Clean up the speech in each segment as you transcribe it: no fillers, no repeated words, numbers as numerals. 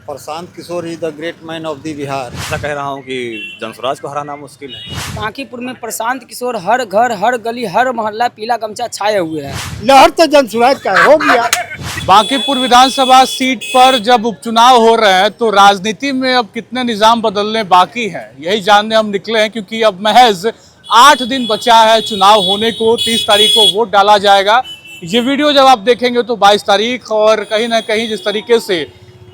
Prashant Kishor is the great man of the Bihar. ऐसा कह रहा हूँ कि जनसुराज को हराना मुश्किल है। बांकीपुर में प्रशांत किशोर हर घर, हर गली, हर मोहल्ला पीला गमछा छाए हुए हैं। लहर तो जनसुराज का हो गया। बांकीपुर विधानसभा सीट पर जब उपचुनाव हो रहे हैं तो राजनीति में अब कितने निजाम बदलने बाकी हैं, यही जानने हम निकले हैं। क्योंकि अब महज 8 दिन बचा है चुनाव होने को। 30 तारीख को वोट डाला जाएगा। ये वीडियो जब आप देखेंगे तो 22 तारीख, और कहीं ना कहीं जिस तरीके से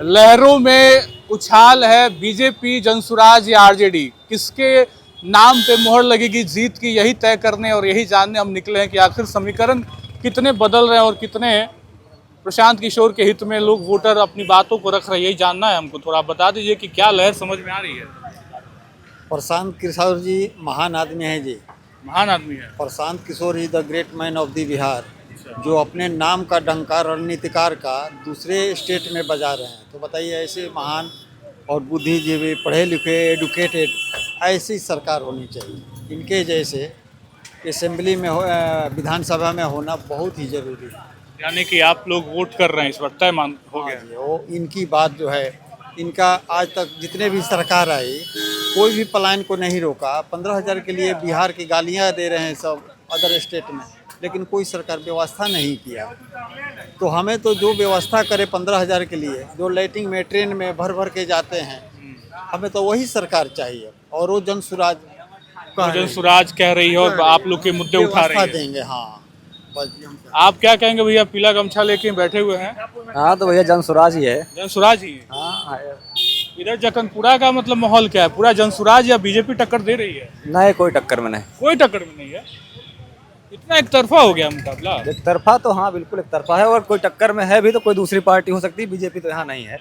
लहरों में उछाल है, बीजेपी, जनसुराज या आरजेडी, किसके नाम पे मोहर लगेगी जीत की, यही तय करने और यही जानने हम निकले हैं कि आखिर समीकरण कितने बदल रहे हैं और कितने प्रशांत किशोर के हित में लोग वोटर अपनी बातों को रख रहे हैं। यही जानना है हमको। थोड़ा बता दीजिए कि क्या लहर समझ में आ रही है। प्रशांत किशोर जी महान आदमी है जी। महान आदमी है Prashant Kishor is the great man of the Bihar, जो अपने नाम का डंका रणनीतिकार का दूसरे स्टेट में बजा रहे हैं। तो बताइए, ऐसे महान और बुद्धिजीवी, पढ़े लिखे, एडुकेटेड, ऐसी सरकार होनी चाहिए। इनके जैसे असेंबली में विधानसभा में होना बहुत ही जरूरी है। यानी कि आप लोग वोट कर रहे हैं, इस बार तय मान हो गया। जी, वो इनकी बात जो है, इनका आज तक जितने भी सरकार आई कोई भी पलायन को नहीं रोका। 15,000 के लिए बिहार की गालियां दे रहे हैं सब अदर स्टेट में, लेकिन कोई सरकार व्यवस्था नहीं किया। तो हमें तो जो व्यवस्था करे 15,000 के लिए, जो लाइटिंग में ट्रेन में भर भर के जाते हैं, हमें तो वही सरकार चाहिए। और वो जनसुराज जनसुराज कह रही है और आप लोग के मुद्दे उठा रही है। देंगे। हाँ, बस आप क्या कहेंगे भैया? पीला गमछा लेके बैठे हुए हैं। हाँ तो भैया जनसुराज ही है। जनसुराज ही है। हाँ इधर जखनपुरा का मतलब माहौल क्या है? पूरा जनसुराज या बीजेपी टक्कर दे रही है? नहीं, कोई टक्कर में नहीं। कोई टक्कर में नहीं है। इतना एक तरफा हो गया मुकाबला। एक तरफा तो हाँ बिल्कुल एक तरफा है, और कोई टक्कर में है भी तो कोई दूसरी पार्टी हो सकती है। बीजेपी तो यहाँ नहीं है।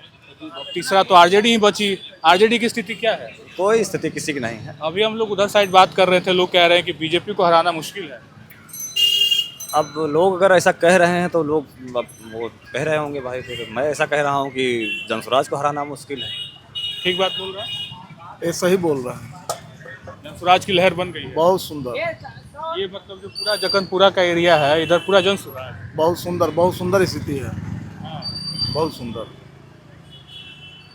तीसरा तो आरजेडी ही बची। आरजेडी की स्थिति क्या है? कोई स्थिति किसी की नहीं है। अभी हम लोग उधर साइड बात कर रहे थे, लोग कह रहे हैं कि बीजेपी को हराना मुश्किल है। अब लोग अगर ऐसा कह रहे हैं तो लोग अब वो कह रहे होंगे भाई। तो मैं ऐसा कह रहा हूँ कि जनसुराज को हराना मुश्किल है। ठीक बात बोल रहा है। ये सही बोल रहा है। जनसुराज की लहर बन गई है। बहुत सुंदर, ये मतलब जो पूरा जखनपुरा का एरिया है, इधर पूरा जनसुराज। बहुत सुंदर स्थिति है। बहुत सुंदर।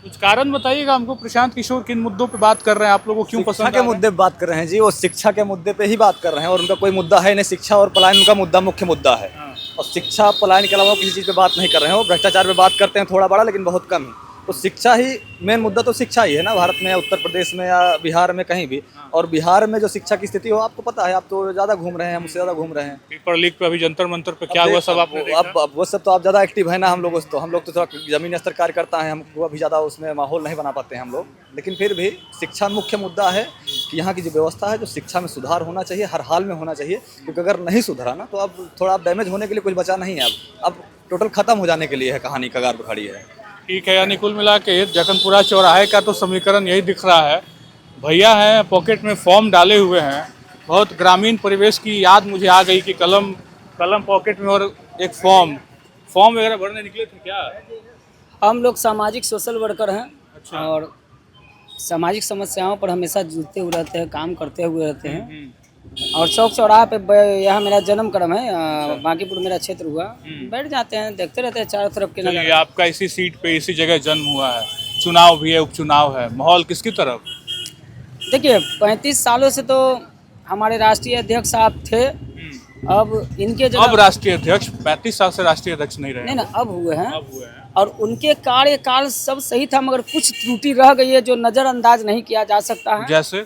कुछ कारण बताइएगा हमको। प्रशांत किशोर किन मुद्दों पे बात कर रहे हैं? आप लोगों को क्यों शिक्षा पसंद के मुद्दे पे बात कर रहे हैं जी। वो शिक्षा के मुद्दे पे ही बात कर रहे हैं, और उनका कोई मुद्दा है नहीं। शिक्षा और पलायन उनका मुद्दा, मुख्य मुद्दा है। और शिक्षा पलायन के अलावा किसी चीज़ पे बात नहीं कर रहे हैं। वो भ्रष्टाचार पे बात करते हैं थोड़ा बड़ा, लेकिन बहुत कम है। तो शिक्षा ही मेन मुद्दा तो शिक्षा ही है ना, भारत में, उत्तर प्रदेश में या बिहार में, कहीं भी। और बिहार में जो शिक्षा की स्थिति हो आपको पता है। आप तो ज़्यादा घूम रहे हैं, मुझसे ज़्यादा घूम रहे हैं। पेपर लीक पे अभी जंतर मंतर पे क्या हुआ सब आपने देखा? अब वो सब तो आप ज़्यादा एक्टिव है ना। हम लोग तो थोड़ा जमीनी स्तर कार्यकर्ता हैं। हमको अभी ज़्यादा उसमें माहौल नहीं बना पाते हैं हम लोग। लेकिन फिर भी शिक्षा मुख्य मुद्दा है कि यहाँ की जो व्यवस्था है, जो शिक्षा में सुधार होना चाहिए, हर हाल में होना चाहिए। क्योंकि अगर नहीं सुधरा ना तो अब थोड़ा डैमेज होने के लिए कुछ बचा नहीं है। अब टोटल ख़त्म हो जाने के लिए है, कहानी कगार पर खड़ी है। ठीक है। यानी कुल मिला के जखनपुरा चौराहे का तो समीकरण यही दिख रहा है। भैया हैं, पॉकेट में फॉर्म डाले हुए हैं। बहुत ग्रामीण परिवेश की याद मुझे आ गई कि कलम पॉकेट में और एक फॉर्म वगैरह भरने निकले थे क्या? हम लोग सामाजिक सोशल वर्कर हैं। अच्छा। और सामाजिक समस्याओं पर हमेशा जुड़ते हुए रहते हैं, काम करते हुए रहते हैं। और चौक चौराहा पे यहाँ मेरा जन्म क्रम है। बांकीपुर मेरा क्षेत्र हुआ। बैठ जाते हैं, देखते रहते हैं चारों तरफ के चलिए, नज़ारा। आपका इसी सीट पे, इसी जगह जन्म हुआ है। चुनाव भी है, उपचुनाव है। माहौल किसकी तरफ? देखिए, 35 सालों से तो हमारे राष्ट्रीय अध्यक्ष साहब थे। अब इनके अब जगह राष्ट्रीय अध्यक्ष 35 साल से राष्ट्रीय अध्यक्ष नहीं रहे। नहीं ना, अब हुए हैं। अब हुए हैं। और उनके कार्यकाल सब सही था, मगर कुछ त्रुटि रह गई है जो नज़रअंदाज नहीं किया जा सकता है।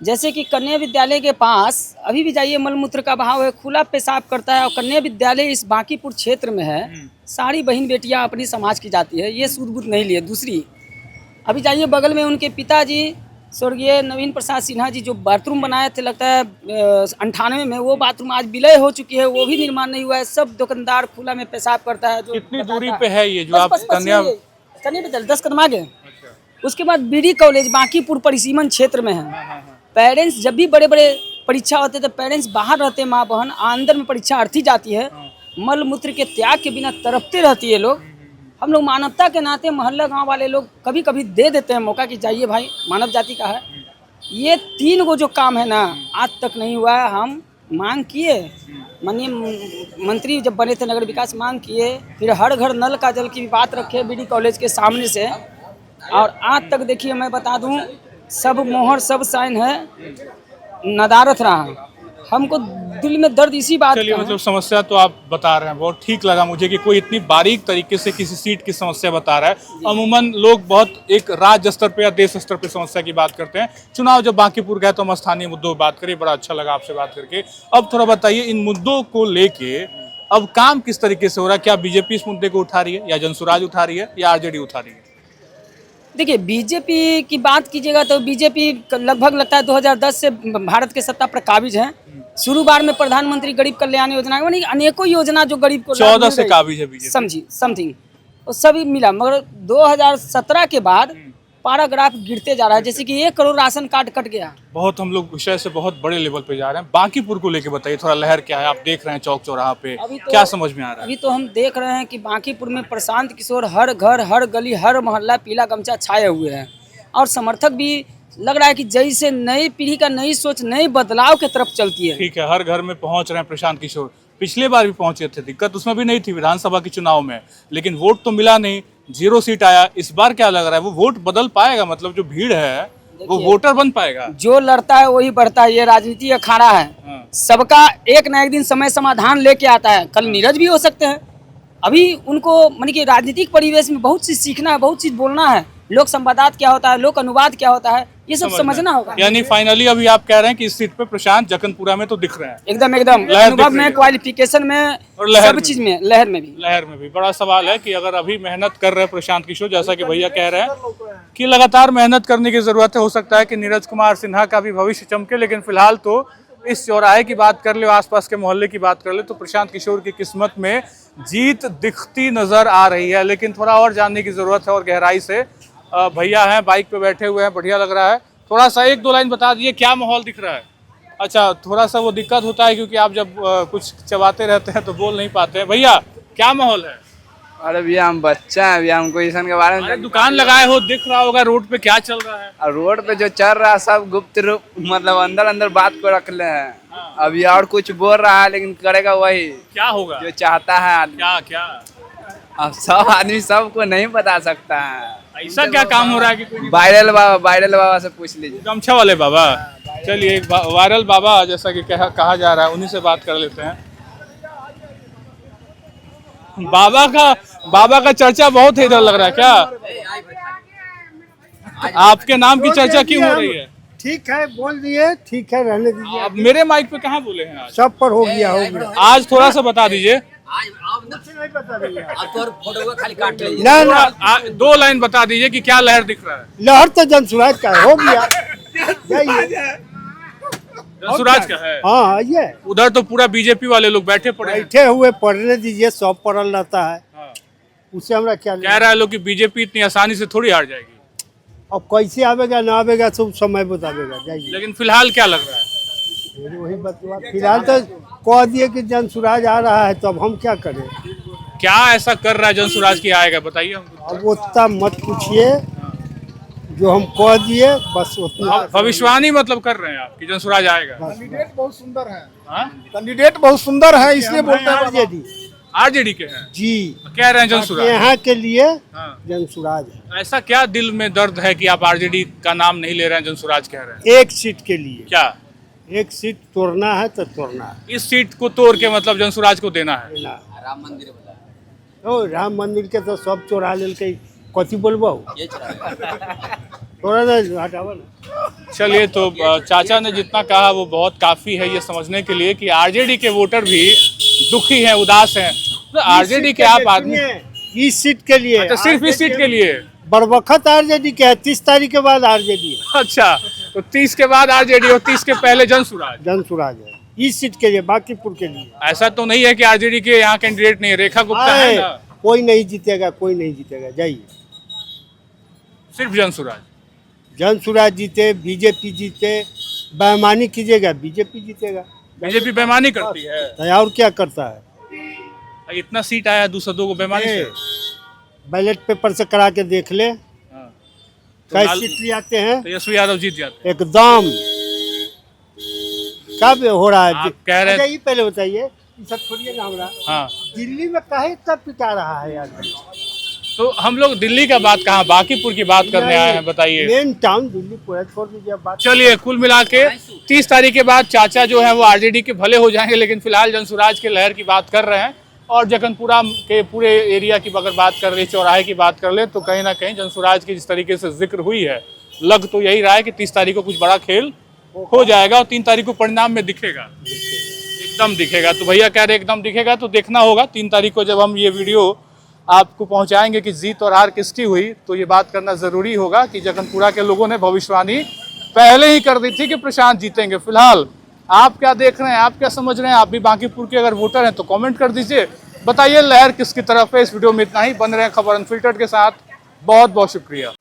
जैसे कि कन्या विद्यालय के पास अभी भी जाइए, मलमूत्र का बहाव है, खुला पेशाब करता है। और कन्या विद्यालय इस बांकीपुर क्षेत्र में है। सारी बहन बेटियां अपनी समाज की जाती है, ये सूद बूद नहीं लिए। दूसरी, अभी जाइए बगल में उनके पिताजी स्वर्गीय नवीन प्रसाद सिन्हा जी जो बाथरूम बनाए थे, लगता है 98 में, वो बाथरूम आज विलय हो चुकी है, वो भी निर्माण नहीं हुआ है। सब दुकानदार खुला में पेशाब करता है। जो कितनी दूरी पे है ये जो बस, आप बस, बस, कन्या? कन्या विद्यालय 10 कदम आगे। उसके बाद बीडी कॉलेज बांकीपुर परिसीमन क्षेत्र में है। पेरेंट्स जब भी बड़े बड़े परीक्षा होते थे, पेरेंट्स बाहर रहते हैं, माँ बहन अंदर में परीक्षा अर्थी जाती है। मल मूत्र के त्याग के बिना तड़पते रहती है लोग। हम लोग मानवता के नाते मोहल्ला गांव वाले लोग कभी कभी दे देते हैं मौका कि जाइए भाई, मानव जाति का है। ये 3 गो जो काम है ना, आज तक नहीं हुआ है। हम मांग किए, माननीय मंत्री जब बने थे नगर विकास, मांग किए। फिर हर घर नल का जल की बात रखे बीडी कॉलेज के सामने से, और आज तक देखिए मैं बता दूं, सब मोहर सब साइन है, नदारत रहा। हमको दिल में दर्द इसी बात चलिए, का है। मतलब समस्या तो आप बता रहे हैं, बहुत ठीक लगा मुझे कि कोई इतनी बारीक तरीके से किसी सीट की समस्या बता रहा है। अमूमन लोग बहुत एक राज्य स्तर पे या देश स्तर पे समस्या की बात करते हैं। चुनाव जब बांकीपुर गए तो हम स्थानीय मुद्दों पर बात करें, बड़ा अच्छा लगा आपसे बात करके। अब थोड़ा बताइए, इन मुद्दों को लेके अब काम किस तरीके से हो रहा है? क्या बीजेपी इस मुद्दे को उठा रही है, या जनसुराज उठा रही है, या आरजेडी उठा रही है? देखिए, बीजेपी की बात कीजिएगा तो बीजेपी लगभग लगता है 2010 से भारत के सत्ता पर काबिज है। शुरू बार में प्रधानमंत्री गरीब कल्याण योजना, यानी अनेकों योजना जो गरीब को 14 से काबिज है बीजेपी, समझी समथिंग, वो सभी मिला। मगर 2017 के बाद पैराग्राफ गिरते जा रहा है, जैसे कि 1 करोड़ राशन कार्ड कट गया। बहुत हम लोग विषय से बहुत बड़े लेवल पे जा रहे हैं। बांकीपुर को लेके बताइए थोड़ा, लहर क्या है? आप देख रहे हैं चौक चौराहा पे, क्या समझ में आ रहा है? अभी तो हम देख रहे हैं कि बांकीपुर में प्रशांत किशोर हर घर, हर गली, हर मोहल्ला पीला गमछा छाए हुए हैं, और समर्थक भी लग रहा है कि जैसे नई पीढ़ी का नई सोच, नई बदलाव की तरफ चलती है। ठीक है, हर घर में पहुंच रहे हैं प्रशांत किशोर। पिछले बार भी पहुंचे थे, दिक्कत उसमें भी नहीं थी विधानसभा के चुनाव में, लेकिन वोट तो मिला नहीं, 0 सीट आया। इस बार क्या लग रहा है, वो वोट बदल पाएगा? मतलब जो भीड़ है वो वोटर बन पाएगा? जो लड़ता है वही बढ़ता है, ये राजनीति अखाड़ा है। सबका एक न एक दिन समय समाधान लेके आता है। कल नीरज भी हो सकते हैं। अभी उनको मानी कि राजनीतिक परिवेश में बहुत चीज सीखना है, बहुत चीज बोलना है। लोक संवादात क्या होता है, लोक अनुवाद क्या होता है, ये सब समझना होगा। यानी फाइनली अभी आप कह रहे हैं कि इस सीट पे प्रशांत जखनपुरा में तो दिख रहे हैं एकदम एकदम, अनुभव में, क्वालिफिकेशन में, और लहर सब में चीज में, लहर में भी। लहर में भी बड़ा सवाल है कि अगर अभी मेहनत कर रहे हैं प्रशांत किशोर, जैसा कि भैया कह रहे हैं कि लगातार मेहनत करने की जरूरत है। हो सकता है कि नीरज कुमार सिन्हा का भी भविष्य चमके, लेकिन फिलहाल तो इस चौराहे की बात कर ले, आसपास के मोहल्ले की बात कर ले, तो प्रशांत किशोर की किस्मत में जीत दिखती नजर आ रही है। लेकिन थोड़ा और जानने की जरूरत है और गहराई से। भैया हैं, बाइक पे बैठे हुए हैं, बढ़िया लग रहा है। थोड़ा सा 1-2 लाइन बता दीजिए, क्या माहौल दिख रहा है? अच्छा, थोड़ा सा वो दिक्कत होता है क्योंकि आप जब कुछ चबाते रहते हैं तो बोल नहीं पाते हैं। भैया, क्या माहौल है? अरे भैया, हम बच्चा है भैया, हमको इस के बारे में दुकान लगाए हो, दिख रहा होगा रोड पे क्या चल रहा है? और रोड पे जो चल रहा है सब गुप्त रूप, मतलब अंदर अंदर बात को रख ले हैं। अभी और कुछ बोल रहा है लेकिन करेगा वही क्या होगा जो चाहता है आदमी। क्या क्या? अब सब आदमी सबको नहीं बता सकता है। ऐसा क्या काम हो रहा है कि कोई वायरल बाबा से पूछ लीजिए। गमछा वाले बाबा? चलिए, एक वायरल बाबा जैसा कि कहा जा रहा है, उन्हीं से बात कर लेते हैं। बाबा का चर्चा बहुत है इधर, लग रहा है क्या? आपके नाम की चर्चा क्यों हो रही है? ठीक है, बोल दिए, ठीक है, रहने दीजिए। आप मेरे माइक पे कहाँ बोले हैं आज? सब पर हो गया। आज थोड़ा सा बता दीजिए। ना ना, 2 लाइन बता दीजिए कि क्या लहर दिख रहा है? लहर तो जनसुराज का हो गया। जाइए। जनसुराज का है? हाँ, आइए। उधर तो पूरा बीजेपी वाले लोग बैठे पड़े हैं। बैठे हुए पढ़ने दीजिए, सब पढ़ल रहता है। उससे हमरा क्या कह रहा है लोग कि बीजेपी इतनी आसानी से थोड़ी हार जाएगी। अब कैसे आवेगा ना आवेगा सब समय बतावेगा। जाइए। लेकिन फिलहाल क्या लग रहा है? वही बतवा, फिलहाल तो कह दिए कि जनसुराज आ रहा है, तो अब हम क्या करें? क्या ऐसा कर रहा है जनसुराज की आएगा, बताइए हमको। अब उतना मत पूछिए, जो हम कह दिए बस उतना। भविष्यवाणी मतलब कर रहे हैं आप कि जनसुराज आएगा? कैंडिडेट बहुत सुंदर है। हाँ? कैंडिडेट बहुत सुंदर है, इसलिए बोलते हैं आरजेडी। आरजेडी के हैं जी, कह रहे हैं जनसुराज यहाँ के लिए हाँ। जनसुराज है। ऐसा क्या दिल में दर्द है कि आप आरजेडी का नाम नहीं ले रहे हैं, जनसुराज कह रहे हैं? एक सीट के लिए। क्या एक सीट तोड़ना है तो तोड़ना है। इस सीट को तोड़ के मतलब जनसुराज को देना है? राम मंदिर राम मंदिर के तो सब चोरा लेल के, कथी बोलबो? थोड़ा ना हटावा ना। चलिए, तो चाचा ने जितना कहा वो बहुत काफी है ये समझने के लिए कि आरजेडी के वोटर भी दुखी हैं, उदास हैं। तो आरजेडी के आप आदमी इस सीट के लिए। अच्छा, सिर्फ इस सीट के लिए? बरबखत आरजेडी के है, 30 तारीख के बाद आरजेडी है। अच्छा, तो 30 के बाद आरजेडी और 30 के पहले जनसुराज? जनसुराज है इस सीट के लिए, बांकीपुर के लिए। ऐसा तो नहीं है कि आरजेडी के यहाँ कैंडिडेट नहीं है? रेखा गुप्ता है ना? कोई नहीं जीतेगा, कोई नहीं जीतेगा। जाइए। सिर्फ जनसुराज? जनसुराज जीते, बीजेपी जीते, बेईमानी कीजिएगा बीजेपी जीतेगा। बीजेपी बेईमानी करती है? तो और क्या करता है? इतना सीट आया 202 को बेईमानी से? बैलेट पेपर से करा के देख ले। हाँ। कैसे सीट ले आते हैं? तेजस्वी यादव जीत जाते हैं एकदम। कब हो रहा है? आप कह रहे हैं। अच्छा, ये पहले बताइए, ये सब छोड़िए ना हमरा। हाँ। दिल्ली में काहे इतना पिटा रहा है यार? तो हम लोग दिल्ली का बात कहाँ, बांकीपुर की बात करने आए हैं, बताइए। मेन टाउन दिल्ली पूरा छोड़ दीजिए बात। चलिए, कुल मिला के 30 तारीख के बाद चाचा जो है वो आरजेडी के भले हो जाएंगे, लेकिन फिलहाल जनसुराज के लहर की बात कर रहे हैं। और जगनपुरा के पूरे एरिया की अगर बात कर ले, चौराहे की बात कर ले, तो कहीं ना कहीं जनसुराज की जिस तरीके से जिक्र हुई है, लग तो यही रहा है कि 30 तारीख को कुछ बड़ा खेल हो जाएगा और 3 तारीख को परिणाम में दिखेगा, एकदम दिखेगा। तो भैया कह रहे एकदम दिखेगा, तो देखना होगा 3 तारीख को जब हम ये वीडियो आपको पहुंचाएंगे कि जीत और हार किसकी हुई, तो ये बात करना जरूरी होगा कि जगनपुरा के लोगों ने भविष्यवाणी पहले ही कर दी थी कि प्रशांत जीतेंगे। फिलहाल आप क्या देख रहे हैं, आप क्या समझ रहे हैं? आप भी बांकीपुर के अगर वोटर हैं तो कमेंट कर दीजिए, बताइए लहर किसकी तरफ है। इस वीडियो में इतना ही, बन रहे हैं खबर अनफिल्टर्ड के साथ। बहुत बहुत शुक्रिया।